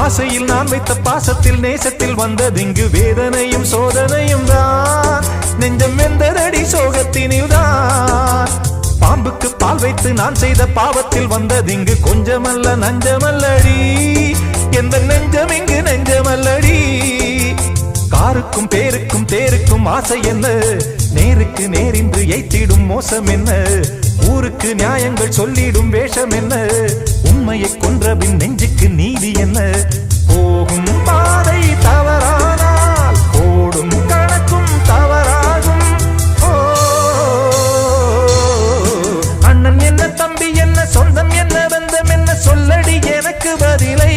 ஆசையில் நான் வைத்த பாசத்தில் நேசத்தில் வந்ததிங்கு வேதனையும் சோதனையும் தான். நெஞ்சம் வெந்ததடி சோகத்தினில் தான். பாம்புக்கு பால் வைத்து நான் செய்த பாவத்தில் வந்ததிங்கு கொஞ்சமல்ல நஞ்சமல்லடி. எந்த நெஞ்சம் இங்கு நெஞ்சமல்லடி. காருக்கும் பேருக்கும் தேருக்கும் ஆசை என்ன, நேருக்கு நேரின்று எய்த்திடும் மோசம் என்ன, ஊருக்கு நியாயங்கள் சொல்லிடும் வேஷம் என்ன, உண்மையை கொன்றபின் நெஞ்சுக்கு நீதி என்ன. போகும் பாதை தவறானால் போடும் கணக்கும் தவறாகும். ஓ அண்ணன் என்ன தம்பி என்ன சொந்தம் என்ன பந்தம் என்ன சொல்லடி எனக்கு பதிலை.